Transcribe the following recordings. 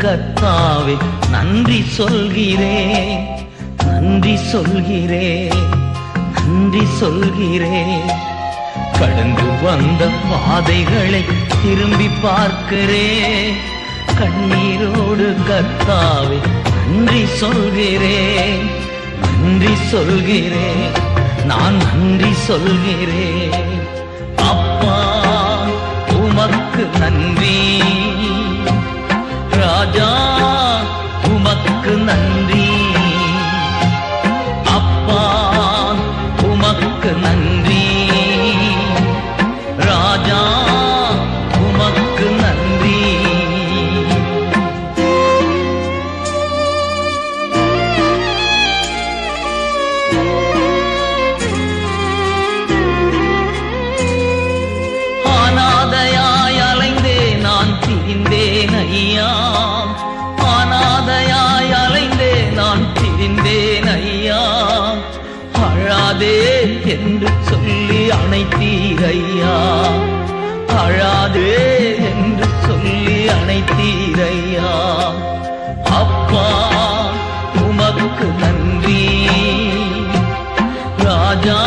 கர்த்தாவே நன்றி சொல்கிறேன், நன்றி சொல்கிறேன், நன்றி சொல்கிறேன். கடந்து வந்த பாதைகளை திரும்பி பார்க்கிறேன், கண்ணீரோடு கர்த்தாவே நன்றி சொல்கிறேன், நன்றி சொல்கிறேன், நான் நன்றி சொல்கிறேன். அப்பா உமக்கு நன்றி, ராஜா உமக்கு நன்றி, அப்பா உமக்கு நன்றி, ராஜா உமக்கு நன்றி. அனாதையாய் அலைந்தே நான் திரிந்தேன் ஐயா, அனாதையாய் அலைந்தே நான் திரிந்தேன் ஐயா. அழாதே என்று சொல்லி அணைத்தீர் ஐயா, அழாதே என்று சொல்லி அணைத்தீர் ஐயா. அப்பா உமக்கு நன்றி, ராஜா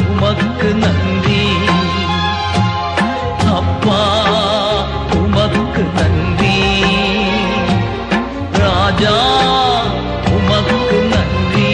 உமக்கு நன்றி, அப்பா உமக்கு நன்றி, ராஜா உமக்கு நன்றி.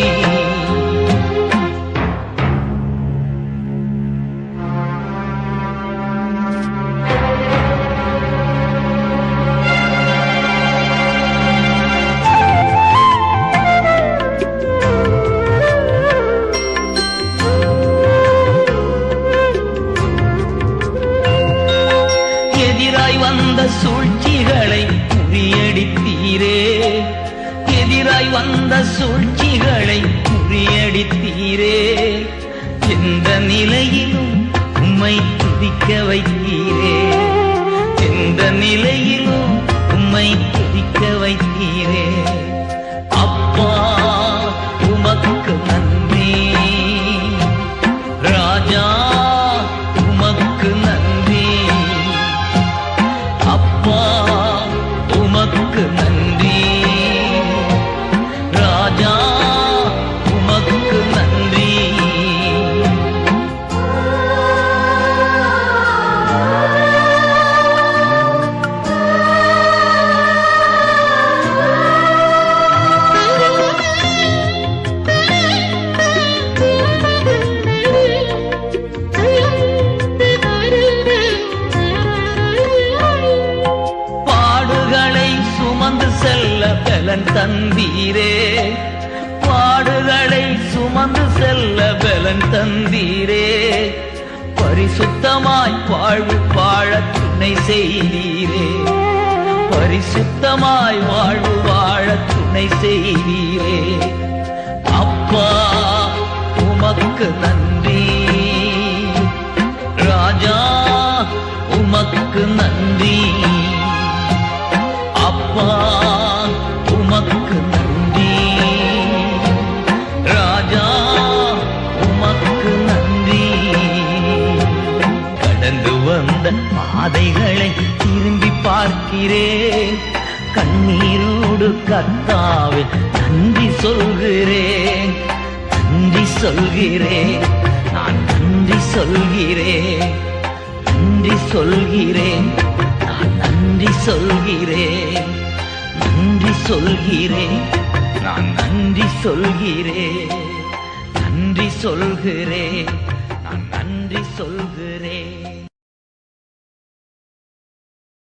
எதிராய் வந்த சூழ்ச்சிகளை முறியடித்தீரே, எதிராய் வந்த சூழ்ச்சிகளை முறியடித்தீரே. எந்த நிலையிலும் உம்மை துதிக்க வைத்தீரே, எந்த நிலையிலும் உம்மை துதிக்க வைத்தீரே. அப்பா உமக்கு நன்றி, ராஜா உமக்கு நன்றி, அப்பா உமக்கு நன்றி, ராஜா உமக்கு நன்றி. சுமந்து செல்ல பலன் தந்தீரே, பாடுகளை சுமந்து செல்ல பலன் தந்தீரே. பரிசுத்தமாய் வாழ்வு வாழ துணை செய்தீரே, பரிசுத்தமாய் வாழ்வு வாழ துணை செய்தீரே. அப்பா உமக்கு நன்றி, ராஜா உமக்கு நன்றி, அப்பா உமக்கு நன்றி, ராஜா உமக்கு நன்றி. கடந்து வந்த பாதைகளை திரும்பி பார்க்கிறேன், கண்ணீரோடு கர்த்தாவே நன்றி சொல்கிறேன், நன்றி சொல்கிறேன், நான் நன்றி சொல்கிறேன், நன்றி சொல்கிறேன், நான் நன்றி சொல்கிறேன், நன்றி சொல்கிறேன், நான் நன்றி சொல்கிறேன், நன்றி சொல்கிறேன், நான் நன்றி சொல்கிறேன்.